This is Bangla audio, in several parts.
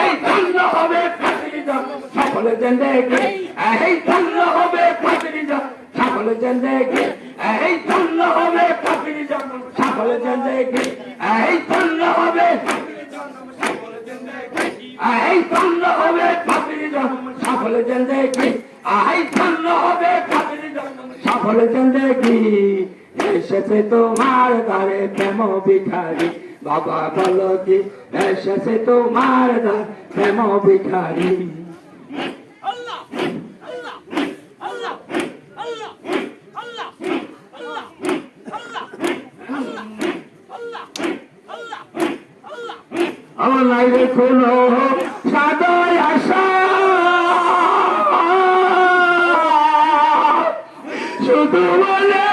এই ধন্য হবে ফাঁসির জন্য সকলে জিন্দেগি এই ধন্য হবে ফাঁসির জন্য সকলে জিন্দেগি এই ধন্য হবে ফাঁসির জন্য সকলে জিন্দেগি এই ধন্য হবে এই ধন্য হবে ফাঁসির জন্য সকলে জিন্দেগি এই ধন্য হবে ফাঁসির জন্য সকলে জিন্দেগি এসেছে তোমার দ্বারে প্রেম ভিখারি বাবা বলো কি এসেছে তোমার দ্বারে প্রেম ভিখারি নাই রে কোনো সাদয় আশা শুধু বলে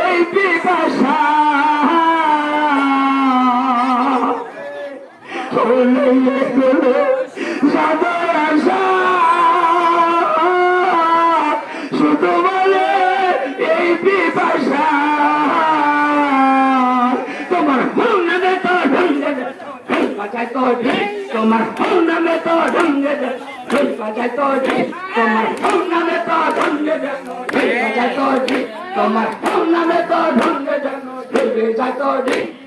এই পিপাসা সাদয় আশা শুধু বলে এই পিপাসা তোমার হুন্নে তো ঢঙ্গে বাজায় তো তোমার হুন্নে তো ঢঙ্গে বাজায় তো তোমার হুন্নে তো ঢঙ্গে বাজায় তো তোমার হুন্নে তো ঢঙ্গে ডুবে যায় তো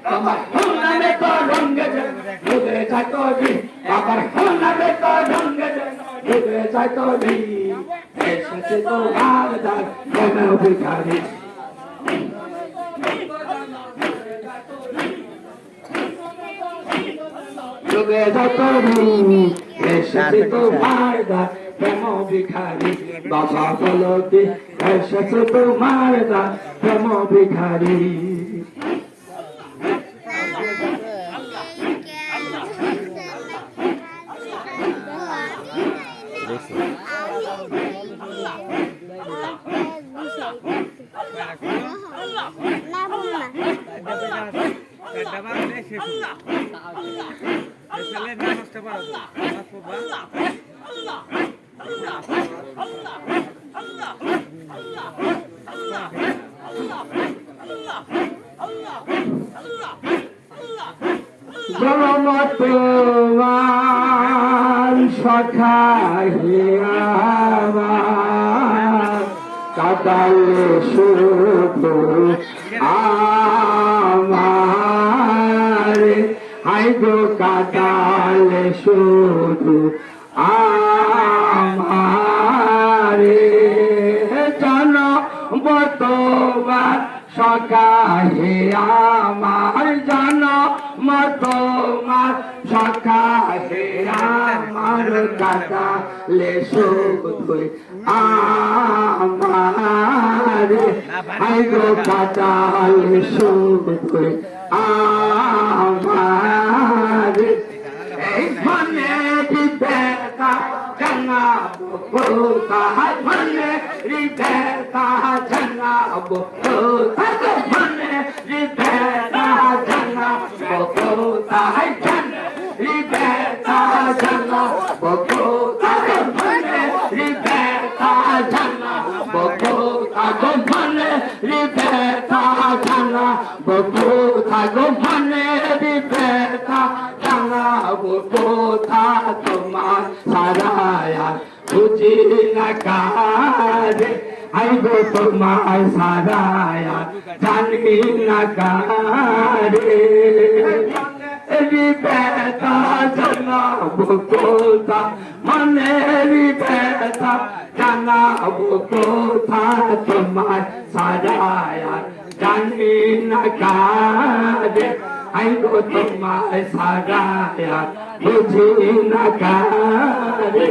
তোমার হুন্নে তো ঢঙ্গে ডুবে যায় তো বাবার হুন্নে তো ঢঙ্গে ডুবে যায় তো এসেছে তো গাদার প্রেম ভিখারি ডুবে যায় তো এসেছে তো গাদার প্রেম ভিখারি বাবা বলো কি এসেছে তো গাদার প্রেম ভিখারি জনমতমান সখাহিয়া কাটালে শুধু আমার হাই গো কাটালে শুধু আমার জনমতমান সখাহে আমার জনমতমান সখাহে আমার কাটালে শুধু আমার হাই গো কাটালে শুধু আমার এই মনে বিবেকা জানাবো কোথায় মনে বিবেকা জানাবো কোথায় মনে বিবেকা জানাবো কোথায় বিবেকা জানাবো কোথায় মনে বিবেকা জানাবো কোথায় মনে বিবেকা জানাবো কোথায় মনে বিবেকা জানাবো কোথায় তোমার সারায়া বুঝি না কারে আই গো তোমার সারায়া জানি না কারে বিবেকা জানাবো কোথায় মনে বিবেকা জানাবো কোথায় তোমার সারায়া জানি না কারে আই গো তোমার সারায়া বুঝি না কারে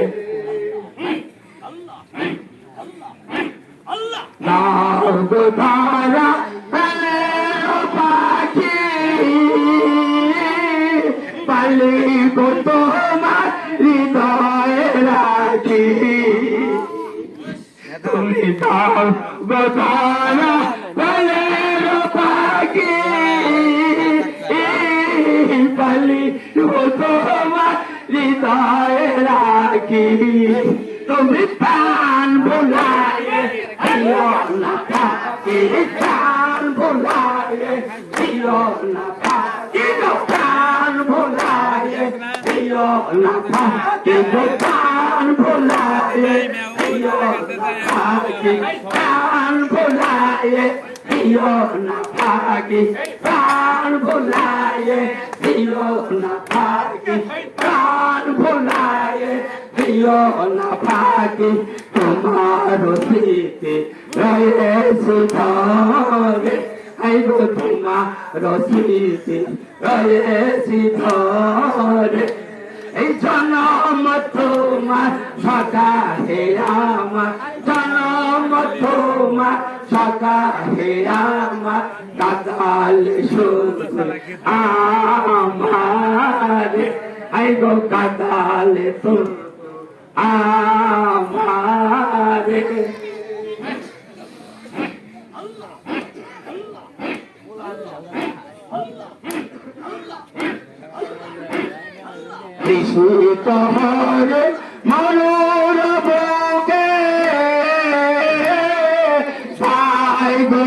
দাও গো ধারা পাখি পালি গো তোমার হৃদয়ে রাখি তুমি দাও গো ধারা পাখি পালি গো তোমার হৃদয়ে রাখি তুমি প্রাণ ভুলায়ে দিও না থাকি প্রাণ ভুলায়ে দিও না থাকি প্রাণ ভুলায়ে দিও না ফাঁকি গো প্রাণ ভোলায় দিও না ফাঁকি প্রাণ ভোলায় দিও না ফাঁকি প্রাণ ভোলায় দিও না ফাঁকি প্রাণ ভোলায় দিও না ফাঁকি তোমার স্মৃতি রয়েছে ধরে আই গো তোমার স্মৃতি রয়েছে ধরে এই জনম তোমার সদা হে আমার জনম তোমার সদা হে আমার কাদাল শুধু আমার আই গো কাদাল তো আমার কৃষিত হরে মনোর বুকে সাই গো